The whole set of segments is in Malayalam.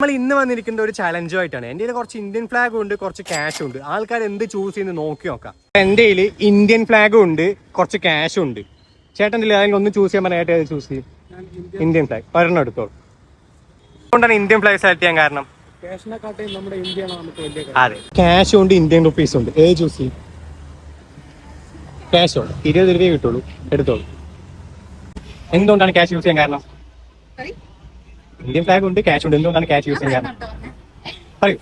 നമ്മൾ ഇന്ന് വന്നിരിക്കുന്ന ഒരു ചലഞ്ചുമായിട്ടാണ്. എൻ്റെ കയ്യിൽ കുറച്ച് ഇന്ത്യൻ ഫ്ലാഗും ഉണ്ട്, കുറച്ച് ക്യാഷും ഉണ്ട്. ആൾക്കാർ എന്ത് ചൂസ് ചെയ്യുന്നത് നോക്കി നോക്കാം. എൻ്റെ കയ്യിൽ ഇന്ത്യൻ ഫ്ലാഗും ഉണ്ട്, കുറച്ച് ക്യാഷും ഉണ്ട്. ചേട്ടൻ്റെ അതിൽ ഒന്ന് ചൂസ് ചെയ്യാൻ പറഞ്ഞാൽ ഏത് ചൂസ് ചെയ്യും? ഇന്ത്യൻ ഫ്ലാഗ് ഒരെണ്ണം എടുത്തോളൂ. അതുകൊണ്ടാണ് ഇന്ത്യൻ ഫ്ലാഗ് സെലക്ട് ചെയ്യാൻ കാരണം. അതെ, ക്യാഷും ഉണ്ട്, ഇന്ത്യൻ റുപ്പീസും ഉണ്ട്. ഏത് ചൂസ് ചെയ്യും? ക്യാഷോ 20 രൂപയെ കിട്ടുള്ളൂ, എടുത്തോളൂ. എന്തുകൊണ്ടാണ് ക്യാഷ് യൂസ് ചെയ്യാൻ കാരണം? ഇന്ത്യൻ ഫ്ലാഗ് ഉണ്ട്, ക്യാഷ് ഉണ്ട്. എന്തുകൊണ്ടാണ് ക്യാഷ് യൂസ് ചെയ്യാൻ കാരണം? പറയൂ.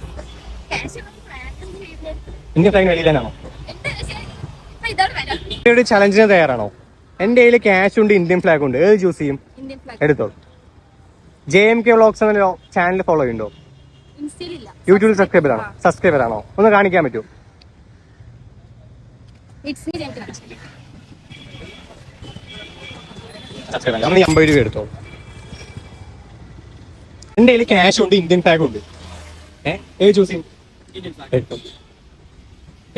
ഇന്ത്യൻ ഫ്ലാഗിന് വെളിയിലാണോ? ചലഞ്ചിന് തയ്യാറാണോ? എൻ്റെ കയ്യിൽ ക്യാഷ് ഉണ്ട്, ഇന്ത്യൻ ഫ്ലാഗ് ഉണ്ട്. ഏത് ചൂസ് ചെയ്യും? എടുത്തോളൂ. JMK വ്ളോഗ്സ് എന്ന ചാനൽ ഫോളോ ചെയ്യുന്നുണ്ടോ? യൂട്യൂബിൽ സബ്സ്ക്രൈബർ ആണോ? ഒന്ന് കാണിക്കാൻ പറ്റുമോ? നമ്മൾ 50 രൂപ എടുത്തോളൂ. എൻ്റെ കയ്യിൽ ക്യാഷ് ഉണ്ട്, ഇന്ത്യൻ ഫ്ലാഗ് ഉണ്ട്. ഏത് ചൂസ് ചെയ്യും?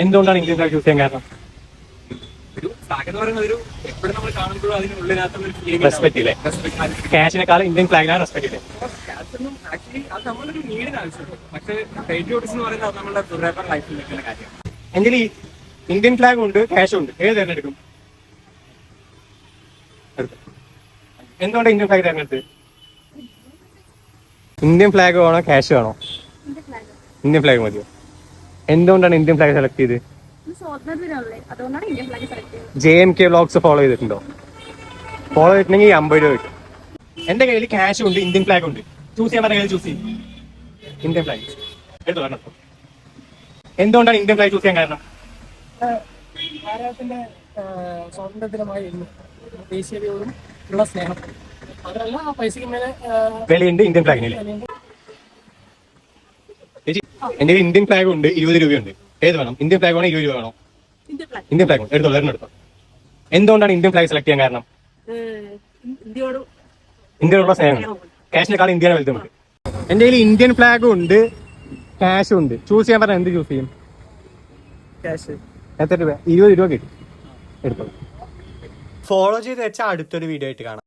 എന്തുകൊണ്ടാണ് ഇന്ത്യൻ ഫ്ലാഗ് ചൂസ് ചെയ്യാൻ കാരണം? റെസ്പെക്ട് ഇല്ലേ? ക്യാഷിനെക്കാളും ഇന്ത്യൻ ഫ്ലാഗിനാണ് റെസ്പെക്ട് ഇല്ലേ? എൻ്റെ ഇന്ത്യൻ ഫ്ലാഗ് ഉണ്ട്, ക്യാഷ് ഉണ്ട്. ഏത് തിരഞ്ഞെടുക്കും? എന്തുകൊണ്ടാണ് ഇന്ത്യൻ ഫ്ലാഗ് തിരഞ്ഞെടുത്ത്? ഇന്ത്യൻ ഫ്ലാഗ് വേണോ ക്യാഷ് വേണോ? ഇന്ത്യൻ ഫ്ലാഗ് മതിയോ? എന്തുകൊണ്ടാണ് ഇന്ത്യൻ ഫ്ലാഗ് സെലക്ട് ചെയ്ത്? JMK വ്ളോഗ്സ് ഫോളോ ചെയ്തിട്ടുണ്ടോ? ഫോളോ ചെയ്തിട്ടുണ്ടെങ്കിൽ 50 രൂപ കിട്ടും. എന്റെ കയ്യിൽ ക്യാഷ് ഉണ്ട്, ഇന്ത്യൻ ഫ്ലാഗ് ഉണ്ട്. ചൂസ് ചെയ്യാൻ പറഞ്ഞാൽ ചൂസ് ചെയ്യും? ഇന്ത്യൻ ഫ്ലാഗ് എടുത്തു കാരണം. എന്തുകൊണ്ടാണ് ഇന്ത്യൻ ഫ്ലാഗ് ചൂസ് ചെയ്യാൻ കാരണം? ഭാരതത്തിന്റെ സ്വാതന്ത്ര്യദിനമായി ദേശീയതയോടും ഉള്ള സ്നേഹം. അതല്ല പൈസക്ക് മേലെ വെളിയുണ്ട് ഇന്ത്യൻ ഫ്ലാഗിന്. എന്റെ ഇന്ത്യൻ ഫ്ലാഗ് ഉണ്ട്, 20 രൂപയുണ്ട്. ഏത് വേണം? ഇന്ത്യൻ ഫ്ലാഗ് വേണോ 20 രൂപ വേണോ? ഇന്ത്യൻ ഫ്ലാഗ് എടുത്തോളൂ, ഒരെണ്ണം എടുത്തോ. എന്തുകൊണ്ടാണ് ഇന്ത്യൻ ഫ്ലാഗ് സെലക്ട് ചെയ്യാൻ കാരണം? ഇന്ത്യയോടുള്ള സ്നേഹം. ക്യാഷിനെക്കാളും ഇന്ത്യയാണ് വലുതുണ്ട്. എന്റെ കയ്യിൽ ഇന്ത്യൻ ഫ്ലാഗും ഉണ്ട്, ക്യാഷും ഉണ്ട്. ചൂസ് ചെയ്യാൻ പറഞ്ഞാൽ എന്ത് ചൂസ് ചെയ്യും? ക്യാഷ്. എത്ര രൂപ? 20 രൂപ കിട്ടും, എടുത്തോളൂ. ഫോളോ ചെയ്ത് വെച്ചാൽ അടുത്തൊരു വീഡിയോ ആയിട്ട് കാണാം.